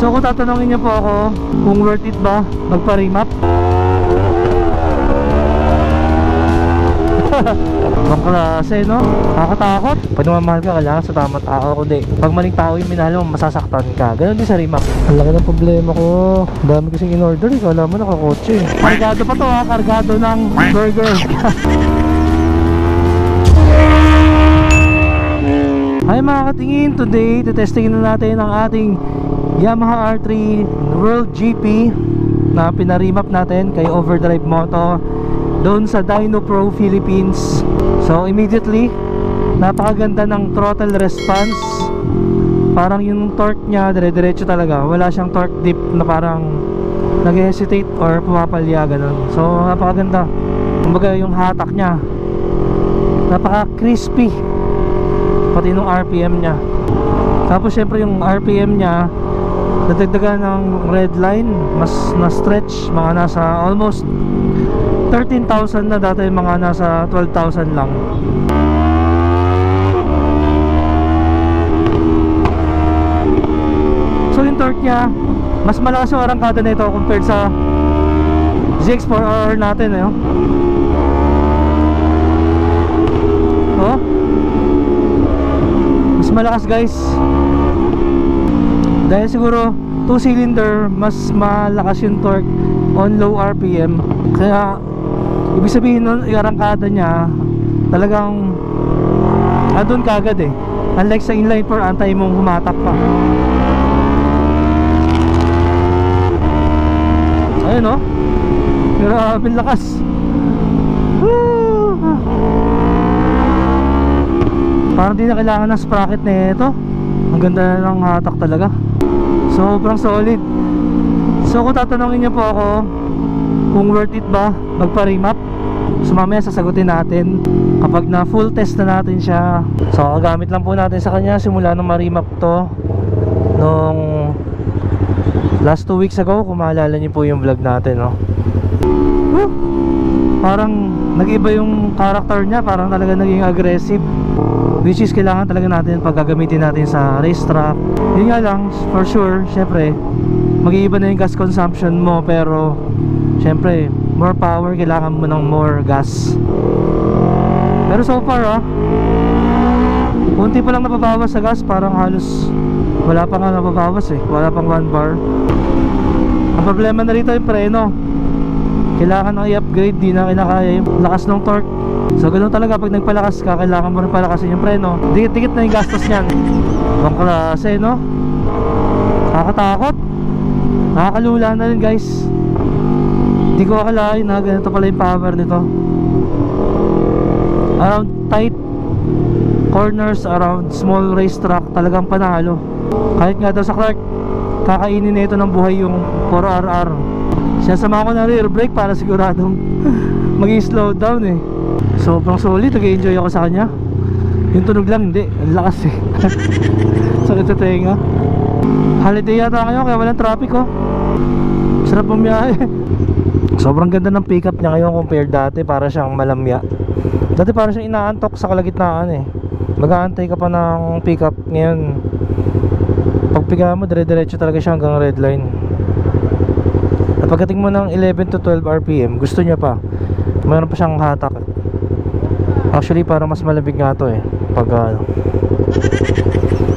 So kung tatanungin niyo po ako kung worth it ba magpa-remap, ibang klase, no? Nakakatakot. Pag namamahal ka, kailangan sa tamang tao. Kundi pag maling tao yung minahal mo, masasaktan ka. Ganon din sa remap. Ang laki ng problema ko. Dami kasing in-order eh. Kala mo nakakotse. Kargado pa to ha. Kargado ng burger. Hi mga katingin. Today, testingin na natin ang ating Yamaha R3 World GP na pinaremap natin kay Overdrive Moto doon sa Dyno Pro Philippines. So immediately, napakaganda ng throttle response. Parang yung torque nya dire-diretso talaga. Wala siyang torque dip na parang nag-hesitate or pumapalya ganun. So napakaganda. Kumbaga yung hatak nya napaka-crispy, pati nung RPM nya. Tapos syempre yung RPM nya nadagdagan ng red line, mas na-stretch, mga nasa almost 13,000 na, dati mga nasa 12,000 lang. So yung torque nya, mas malakas yung arangkada nito compared sa ZX4R natin eh. Oh, mas malakas guys. Dahil siguro 2-cylinder, mas malakas yung torque on low RPM. Kaya ibig sabihin nun, yung arangkada nya talagang andun kagad eh. Unlike sa inline 4, antay mong humatak pa. Ayun o, grabe lakas. Woo! Parang di na kailangan ng sprocket na ito. Ang ganda na ng hatak talaga. Sobrang solid. So kung tatanungin niyo po ako kung worth it ba magpa-remap, so mamaya sasagutin natin kapag na full test na natin siya. So kagamit lang po natin sa kanya simula nung ma-remap to nung last 2 weeks ago. Kung maalala niyo po yung vlog natin, no? Parang nag-iba yung character niya, parang talaga naging aggressive, which is kailangan talaga natin pag gagamitin natin sa racetrack. Yun nga lang, for sure, syempre mag-iiba na yung gas consumption mo, pero syempre more power, kailangan mo ng more gas. Pero so far kunti pa lang nababawas sa gas, parang halos wala pa nga nababawas eh, wala pang 1 bar. Ang problema na rito yung preno, kailangan nang i-upgrade, di na kinakaya yung lakas ng torque. So ganoon talaga, pag nagpalakas ka, kailangan mo rin palakasin yung preno. Dikit-dikit na yung gastos niyan. Ibang klase, no? Nakakatakot, nakakalula na rin guys. Hindi ko akalain na ganito pala yung power nito. Around tight corners, around small racetrack, talagang panalo. Kahit nga daw sa Clark, kakainin na ito ng buhay yung 4RR. Sinasama ko ng rear brake para siguradong mag-slow down eh. Sobrang solid, nag-enjoy ako sa kanya. Yung tunog lang hindi, ang lakas eh. Sakit sa tenga. Holiday yata ngayon kaya walang traffic oh. Sarap bumiyahe. Sobrang ganda ng pickup niya ngayon compared dati, para siyang malamya. Dati para siyang inaantok sa kalagitnaan eh. Mag-aantay ka pa ng pickup. Ngayon pag piga mo, dire-diretso talaga siya hanggang red line. At pagdating mo ng 11 to 12 RPM, gusto niya pa, mayroon pa siyang hatak. Actually parang mas malamig nga to eh. Pag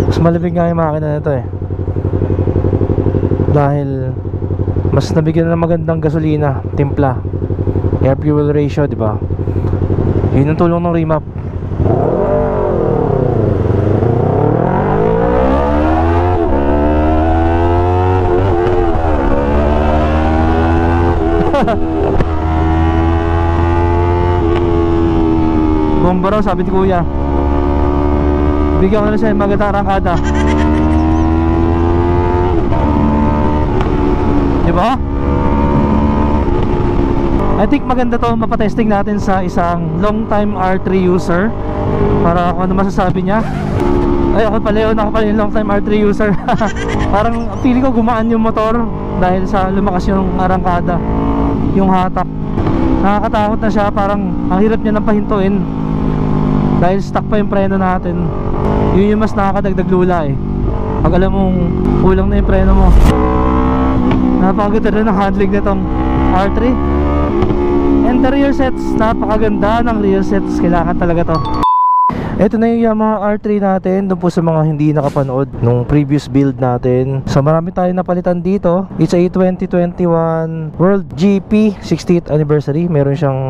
mas malamig nga yung makina nito eh, dahil mas nabigyan ng magandang gasolina, timpla, air fuel ratio, di ba? Yun ang tulong ng remap. Bomba raw, sabi ni kuya. Bigyan ko na siya yung magandang arangkada, diba? I think maganda to mapatesting natin sa isang long time R3 user, para kung ano masasabi niya. Ay ako pala yung long time R3 user. Parang feeling ko gumaan yung motor dahil sa lumakas yung arangkada, yung hatak. Nakakatakot na siya, parang ang hirap niya nang pahintuin dahil stuck pa yung preno natin. Yun yung mas nakakadagdag lula eh. pag alam mong kulang na yung preno mo. Napakaganda rin ang handling nitong R3. And the rear sets, napakaganda ng rear sets. Kailangan talaga to. Ito na yung Yamaha R3 natin. Doon po sa mga hindi nakapanood nung previous build natin. So marami tayong napalitan dito. It's a 2021 World GP 60th anniversary. Meron siyang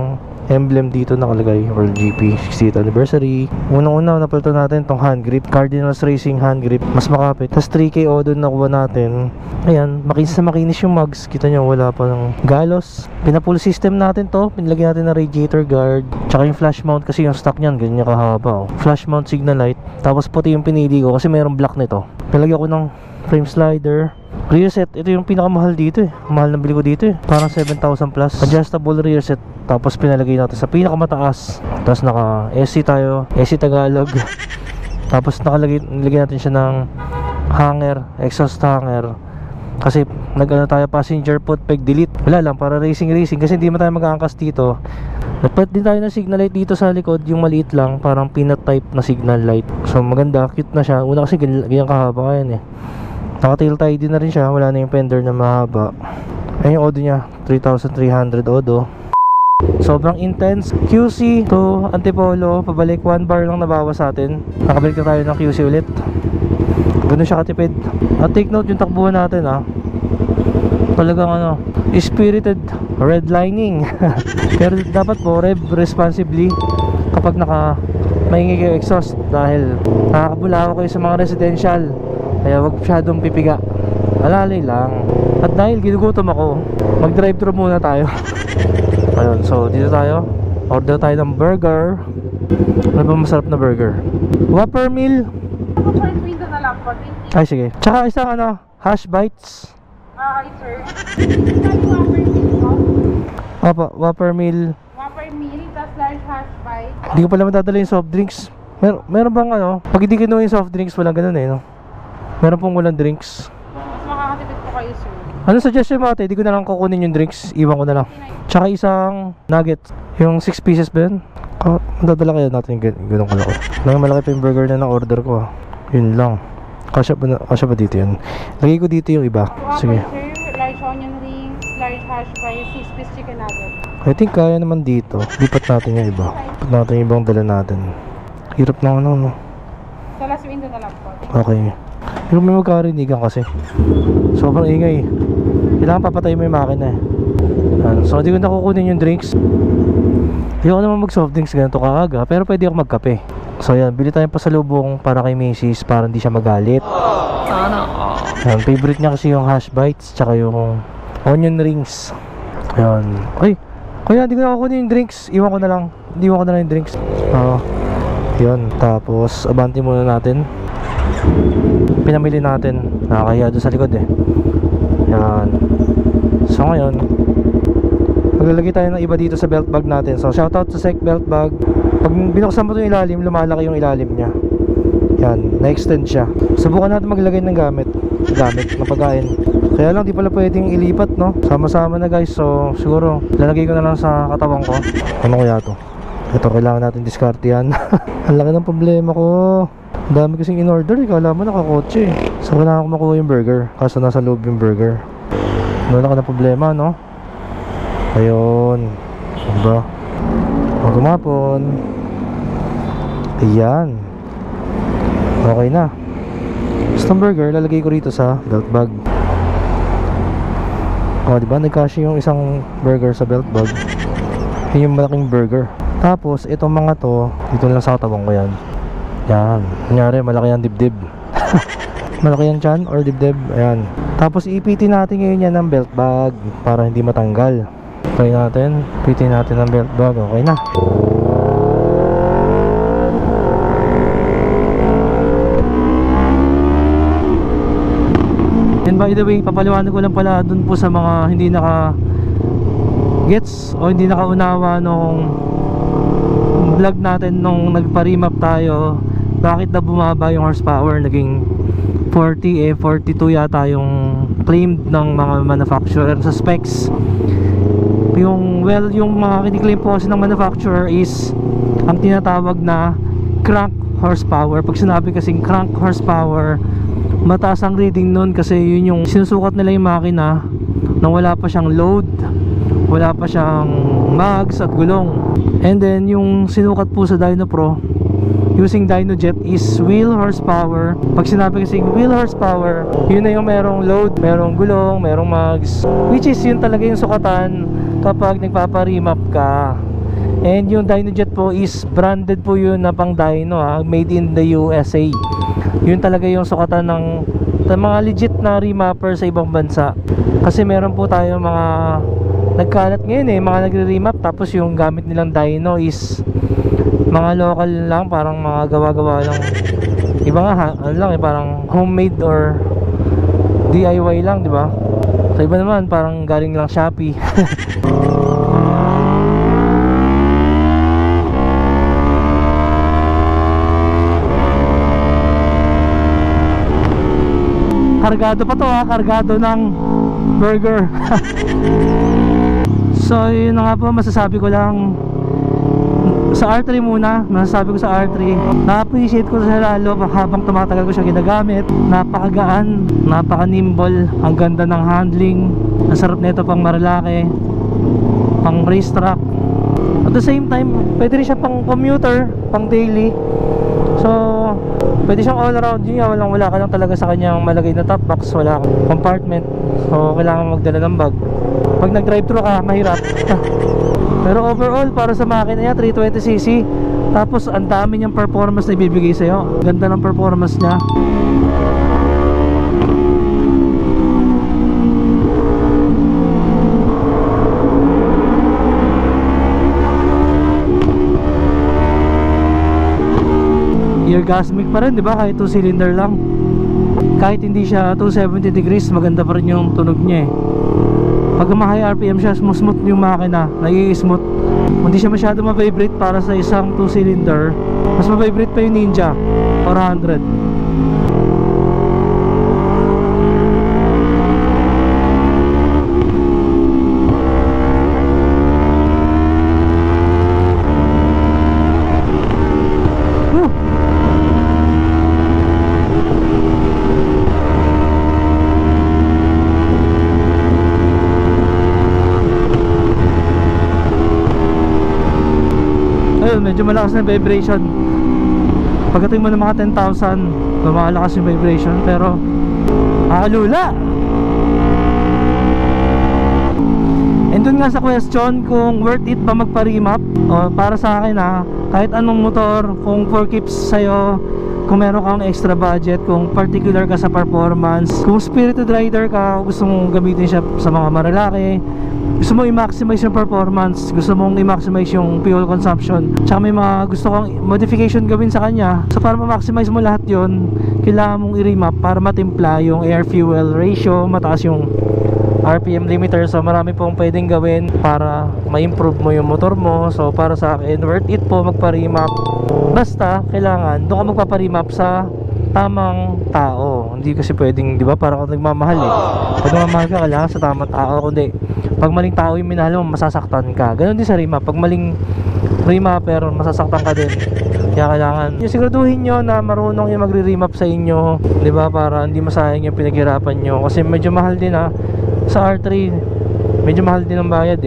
emblem dito nakalagay, World GP 60th anniversary. Unang-una napalitan natin tong hand grip, Cardinals Racing hand grip, mas makapit. Tapos 3K Odon nakuha natin. Ayan, makinis na makinis yung mugs. Kita nyo, wala pa ng galos. Pinapull system natin to. Pinilagyan natin ng radiator guard. Tsaka yung flash mount kasi yung stock nyan, ganyan kahaba. Flash mount signal light. Tapos puti yung pinili ko kasi mayroong black nito. Pinilagyan ko ng frame slider. Rear set, ito yung pinakamahal dito eh. Mahal na bili ko dito eh. Parang 7,000 plus. Adjustable rear set. Tapos pinalagay natin sa pinakamataas. Tapos naka AC tayo, AC Tagalog. Tapos nilagyan natin siya ng hanger, exhaust hanger. Kasi nag-ano tayo, passenger foot peg delete. Wala lang, para racing kasi hindi man tayo mag-aangkas dito. Nagpalit din tayo ng signal light dito sa likod, yung maliit lang, parang peanut type na signal light. So maganda, cute na siya. Una kasi ganyan kahaba yan eh. Naka-tail tie din na rin siya, wala na yung fender na mahaba. Ayun yung odo niya, 3,300 odo. Sobrang intense. QC to Antipolo, pabalik 1 bar lang nabawas sa atin. Nakabalik na tayo ng QC ulit. Ganun siya katipid. At take note yung takbuhan natin talagang spirited redlining. Pero dapat po rev responsibly kapag maingay kayo exhaust, dahil nakakabulawa kayo sa mga residential. Kaya wag masyadong pipiga, alalay lang. At dahil ginugutom ako, mag drive thru muna tayo. Ayun, so dito tayo, order tayo ng burger. Ano ba masarap na burger? Whopper meal. Ay sige. Tsaka isang hash bites. Hi sir. Opo, Whopper meal. Whopper meal, tas large hash bites. Hindi ko pala madadala yung soft drinks. Meron bang pag hindi kinuha yung soft drinks, walang ganun no? Meron pong walang drinks. Mas makakatipid po kayo sir. Ano suggestion mo ate? Hindi ko na lang kukunin yung drinks, iwan ko na lang. Tsaka isang nuggets. Yung 6 pieces ba yun? Madadala kaya natin ganun kalaki. Malaki pa yung burger na order ko Yun lang. Kasya ba dito yun? Lagay ko dito yung iba. Sige. Sir, large onion rings, large hash bites, 6-piece chicken nuggets. I think kaya naman dito. Lipat natin yung iba. Lipat natin yung ibang dala natin. Hirap na no? Sa last window na lang po. Okay. Pero may magkarinigan kasi. Sobrang ingay. Kailangan papatay mo yung makina So hindi ko nakukunin yung drinks. Ayoko naman mag soft drinks ganito kaaga, pero pwede ako magkape. So yan, bili tayong pasalubong para kay Macy's para hindi siya magalit. Yan, favorite niya kasi yung hash bites tsaka yung onion rings. Yan. Ay, kaya hindi ko nakukunin yung drinks. Iwan ko na lang yung drinks. Yun, tapos abante muna natin. Pinamili natin, nakakahiya doon sa likod Yan. So ngayon, maglalagay tayo ng iba dito sa belt bag natin. So shoutout sa Sec belt bag. Pag binuksan mo ito yung ilalim, lumalaki yung ilalim nya. Yan, na-extend siya. Subukan natin maglagay ng gamit ng pagkain. Kaya lang di pala pwedeng ilipat sama-sama na guys. So siguro lalagay ko na lang sa katawan ko. Ano kaya to? Ito, kailangan natin diskarte yan. Ang laki ng problema ko. Ang dami kasing in order kala mo nakakotse So kailangan ko makuha yung burger, kaso nasa loob yung burger. Wala ka na problema Ayun. Diba? Tumapon. Ayan. Okay na. Basta burger, lalagay ko rito sa belt bag. Diba? Nagkasya yung isang burger sa belt bag. Yun yung malaking burger. Tapos, itong mga to, dito lang sa katawan ko yan. Yan. Kunyari, malaki ang dibdib. Malaki yan tiyan or dibdib. Ayan. Tapos, ipitin natin ngayon yan ng belt bag para hindi matanggal. Try natin. Ipitin natin ng belt bag. Okay na. And by the way, papaliwanag ko lang pala dun po sa mga hindi gets o hindi nakaunawa nung vlog natin nung nagpa-remap tayo, bakit na bumaba yung horsepower, naging 40 42 yata yung claimed ng mga manufacturer sa specs. Yung mga kiniklaim po kasi ng manufacturer is ang tinatawag na crank horsepower. Pag sinabi kasing crank horsepower, mataas ang reading nun kasi yun yung sinusukat nila yung makina nang wala pa siyang load, wala pa siyang mags at gulong. And then yung sinukat po sa Dyno Pro using DynoJet is wheel horsepower. Pag sinabi kasi wheel horsepower, yun na yung merong load, merong gulong, merong mags, which is yun talaga yung sukatan kapag nagpapa-remap ka. And yung DynoJet po is branded po yun na pang dyno, made in the USA. Yun talaga yung sukatan ng mga legit na remapper sa ibang bansa. Kasi meron po tayo mga nagkalat ngayon mga nagre-remap tapos yung gamit nilang dyno is mga local lang, parang mga gawa-gawa lang. Iba nga ano lang parang homemade or DIY lang, di ba? So iba naman parang galing lang Shopee. Kargado pa to kargado ng burger. So yun na nga po, masasabi ko lang sa R3 muna, masasabi ko sa R3, na-appreciate ko siya lalo habang tumatagal ko siya ginagamit. Napakagaan, napaka-nimble, ang ganda ng handling, ang sarap nito pang Marilake, pang racetrack. At the same time, pwede rin siya pang commuter, pang daily. So, pwede siyang all around. Yun nga, wala ka lang talaga sa kanyang malagay na top box, wala kang compartment. So, kailangan magdala ng bag. Pag nag-drive-thru ka, mahirap. Pero overall, para sa makina niya, 320cc. Tapos, ang dami niyang performance na ibibigay sa'yo. Ganda ng performance niya. Orgasmic pa rin, di ba? Kahit 2 cylinder lang, kahit hindi siya 270 degrees, maganda pa rin yung tunog niya Pag ma-high RPM siya, smooth yung makina, nai-smooth. Hindi siya masyado ma-vibrate para sa isang 2 cylinder. Mas ma-vibrate pa yung Ninja 400. Medyo malakas na vibration. Pagdating mo ng mga 10,000, lumalakas yung vibration, pero lula. And dun nga sa question kung worth it ba magpa-remap, para sa akin kahit anong motor, kung 4 keeps sa'yo, kung meron kang extra budget, kung particular ka sa performance, kung spirited rider ka, gusto mong gamitin siya sa mga Marilake, gusto mong i-maximize yung performance, gusto mong i-maximize yung fuel consumption, tsaka may mga gusto kang modification gawin sa kanya. So para ma-maximize mo lahat yon, kailangan mong i-remap para matimpla yung air-fuel ratio, mataas yung RPM limiter. So marami pong pwedeng gawin para ma-improve mo yung motor mo. So para sa akin, worth it po magpa-remap. Basta kailangan doon ka magpapa-remap sa tamang tao. Hindi kasi pwedeng, di ba, parang kung nagmamahal pag nagmamahal ka, kailangan sa tamang tao. Kundi pag maling tao yung minahal mo, masasaktan ka. Ganon din sa remap. Pag maling remapper, masasaktan ka din. Kaya kailangan yung siguraduhin nyo na marunong yung magre-remap sa inyo, di ba, para hindi masayang yung pinaghirapan nyo. Kasi medyo mahal din sa R3, medyo mahal din ang bayad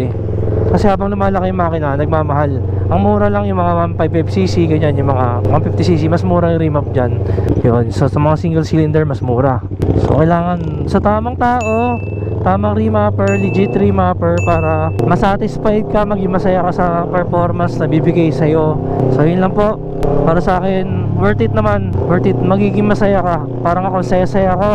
kasi habang lumalaki yung makina, nagmamahal. Ang mura lang yung mga 155cc, ganyan, yung mga 150cc, mas mura yung remap dyan. Yun, so sa mga single cylinder, mas mura. So kailangan sa tamang tao, tamang remapper, legit remapper, para masatisfied ka, maging masaya ka sa performance na bibigay sa'yo. So yun lang po, para sa akin, worth it naman, worth it, magiging masaya ka. Parang ako, saya-saya ko.